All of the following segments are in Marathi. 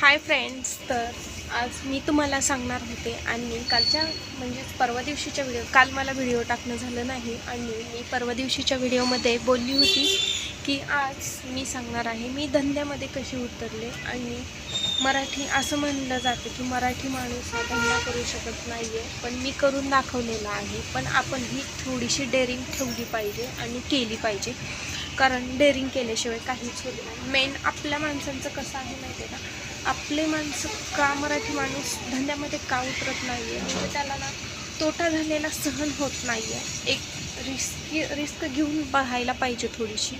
हाय फ्रेंड्स, तर आज मी तुम्हाला सांगणार होते आणि कालच्या म्हणजेच परवा दिवशीच्या काल मला व्हिडिओ टाकणं झालं नाही आणि मी परवा दिवशीच्या व्हिडिओमध्ये बोलली होती की आज मी सांगणार आहे मी धंद्यामध्ये कशी उतरले. आणि मराठी असं म्हणलं जातं की मराठी माणूस हा धंदा करू शकत नाही आहे, पण मी करून दाखवलेला आहे. पण आपण ही थोडीशी डेअरिंग ठेवली पाहिजे आणि केली पाहिजे, कारण डेअरिंग केल्याशिवाय काहीच होत नाही. मेन आपल्या माणसांचं कसं आहे माहिती आहे का, आपले माणसं का मराठी माणूस धंद्यामध्ये का उतरत नाही आहे, म्हणजे त्याला ना तोटा झालेला सहन होत नाही आहे. एक रिस्क घेऊन बघायला पाहिजे थोडीशी.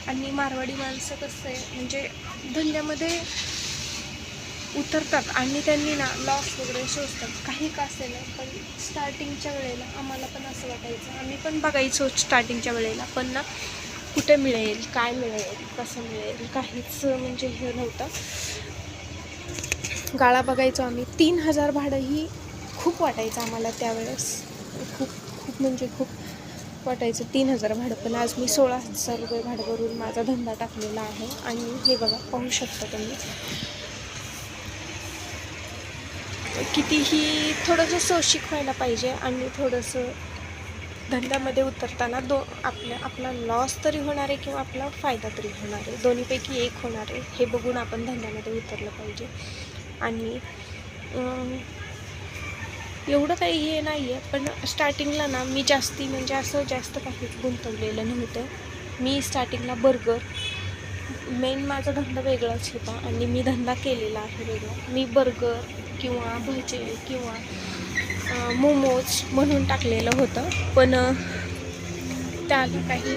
आणि मारवाडी माणसं कसं आहे म्हणजे धंद्यामध्ये उतरतात आणि त्यांनी ना लॉस वगैरे शोधतात, काही का असेल. पण स्टार्टिंगच्या वेळेला आम्हाला पण असं वाटायचं, आम्ही पण बघायचो स्टार्टिंगच्या वेळेला, पण ना कुठे मिळेल, काय मिळेल, कसं मिळेल, काहीच म्हणजे हे नव्हतं. गाळा बघायचो आम्ही, 3000 भाडंही खूप वाटायचं आम्हाला त्यावेळेस. खूप खूप म्हणजे खूप वाटायचं 3000 भाडं. पण आज मी 16,000 रुपये भाडं भरून माझा धंदा टाकलेला आहे. आणि हे बघा, पाहू शकता तुम्ही, कितीही थोडंसं सोशिक व्हायला पाहिजे आणि थोडंसं धंद्यामध्ये उतरताना आपला लॉस तरी होणार आहे किंवा आपला फायदा तरी होणार आहे, दोन्हीपैकी एक होणार आहे, हे बघून आपण धंद्यामध्ये उतरलं पाहिजे. आणि एवढं काही हे नाही आहे, पण स्टार्टिंगला ना मी म्हणजे असं जास्त काहीच गुंतवलेलं नव्हतं. मी स्टार्टिंगला बर्गर, मेन माझा धंदा वेगळाच होता आणि मी धंदा केलेला आहे वेगळा. मी बर्गर किंवा भजे किंवा मोमोज म्हणून टाकलेलं होतं, पण त्याला काही.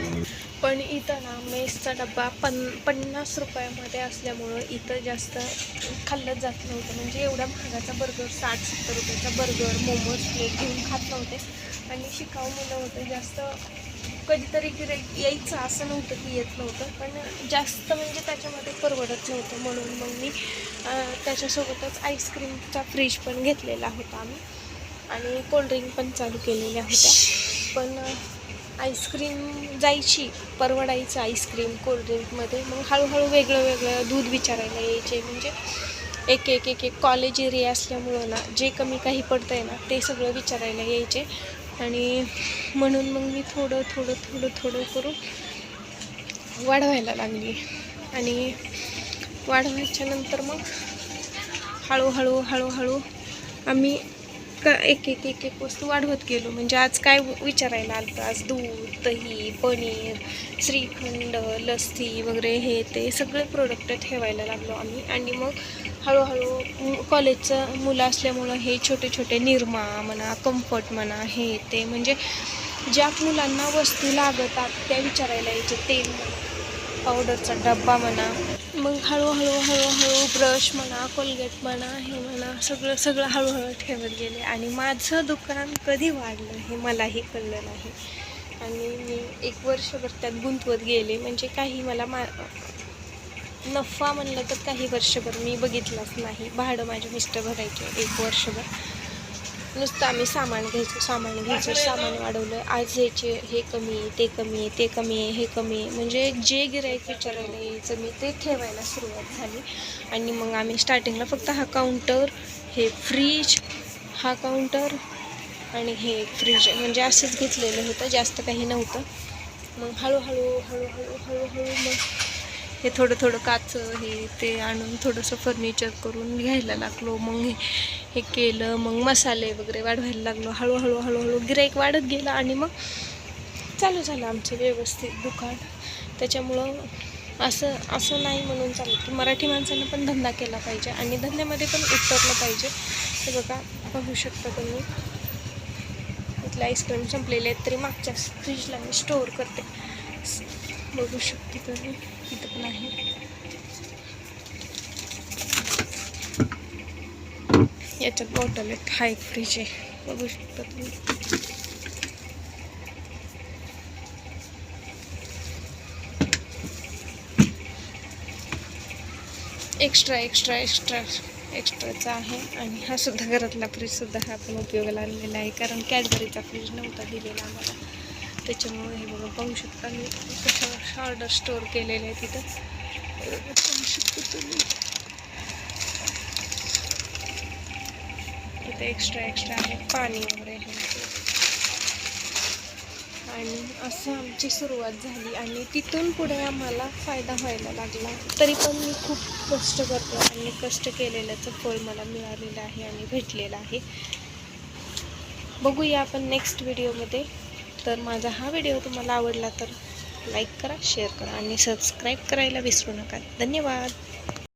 पण इथं ना मेसचा डब्बा 50 रुपयामध्ये असल्यामुळं इथं जास्त खाल्लं जात नव्हतं. म्हणजे एवढ्या महागाचा बर्गर, 60-70 रुपयाचा बर्गर, मोमोज प्लेट घेऊन खात नव्हते. आणि शिकाऊ मुलं होते, जास्त कधीतरी गिऱ्हाईक यायचं असं नव्हतं की येत नव्हतं, पण जास्त म्हणजे त्याच्यामध्ये परवडत नव्हतं. म्हणून मग मी त्याच्यासोबतच आईस्क्रीमचा फ्रीज पण घेतलेला होता आम्ही, आणि कोल्ड्रिंक पण चालू केलेल्या होत्या. पण आईस्क्रीम जायची, परवडायचं आईस्क्रीम कोल्ड्रिंकमध्ये. मग हळूहळू वेगळं दूध विचारायला यायचे, म्हणजे एक कॉलेज एरिया असल्यामुळं ना जे कमी काही पडतं आहे ना ते सगळं विचारायला यायचे. आणि म्हणून मग मी थोडं करून वाढवायला लागली. आणि वाढवायच्या नंतर मग हळूहळू आम्ही एक वस्तू वाढवत गेलो. म्हणजे आज काय विचारायला आलं तर आज दूध, दही, पनीर, श्रीखंड, लस्सी वगैरे हे ते सगळे प्रोडक्ट ठेवायला लागलो आम्ही. आणि मग हळूहळू कॉलेजचं मुलं असल्यामुळं हे छोटे निरमा म्हणा, कम्फर्ट म्हणा, हे ते म्हणजे ज्या मुलांना वस्तू लागतात त्या विचारायला यायचे. तेल म्हणा, पावडरचा डब्बा म्हणा. मग हळूहळू ब्रश म्हणा, कोलगेट म्हणा, हे म्हणा, सगळं हळूहळू ठेवत गेले. आणि माझं दुकान कधी वाढलं हे मलाही कळलं नाही. आणि मी 1 वर्षभर त्यात गुंतवत गेले. म्हणजे काही मला नफा म्हणलं तर काही वर्षभर मी बघितलंच नाही. भाडं माझे मिस्टर भरायचे 1 वर्षभर. नुसतं आम्ही सामान घ्यायचं, सामान वाढवलं. आज हे कमी आहे, ते कमी आहे, ते कमी आहे, हे कमी आहे. म्हणजे जे गिऱ्हाईक विचारायला यायचं मी ते ठेवायला सुरुवात झाली. आणि मग आम्ही स्टार्टिंगला फक्त हा काउंटर, हे फ्रीज, हा काउंटर आणि हे फ्रीज म्हणजे असंच घेतलेलं होतं, जास्त काही नव्हतं. मग हळूहळू मग हे थोडं काचं हे ते आणून थोडंसं फर्निचर करून घ्यायला लागलो. मग हे केलं, मग मसाले वगैरे वाढवायला लागलो. हळूहळू गिऱ्हाईक वाढत गेलं आणि मग चालू झालं आमचं व्यवस्थित दुकान. त्याच्यामुळं असं नाही म्हणून चालतं की मराठी माणसानं पण धंदा केला पाहिजे आणि धंद्यामध्ये पण उतरलं पाहिजे. हे बघा, पाहू शकता तुम्ही, इथले आईस्क्रीम संपलेले आहेत तरी मागच्या फ्रीजला मी स्टोअर करते. बघू शकते तुम्ही, इथं पण आहे. याच्यात बॉटल आहेत, हा एक फ्रीज आहे, बघू शकता तुम्ही. एक्स्ट्राचा आहे. आणि हा सुद्धा घरातला फ्रीजसुद्धा हा पण उपयोगाला आणलेला आहे, कारण कॅडबरीचा फ्रीज नव्हता दिलेला आम्हाला. त्याच्यामुळे हे बघा, पाहू शकता मी कशा ऑर्डर स्टोअर केलेले आहे तिथं, पाहू शकतो तुम्ही. इथे एक्स्ट्रा आहे पाणी वगैरे आहे. आणि असं आमची सुरुवात झाली आणि तिथून पुढे आम्हाला फायदा व्हायला लागला. तरी पण मी खूप कष्ट करते आणि कष्ट केलेल्याचं फळ मला मिळालेलं आहे आणि भेटलेलं आहे. बघूया आपण नेक्स्ट व्हिडिओमध्ये. तर माझा हा व्हिडिओ तुम्हाला आवडला तर लाईक करा, शेअर करा आणि सबस्क्राईब करायला विसरू नका. धन्यवाद.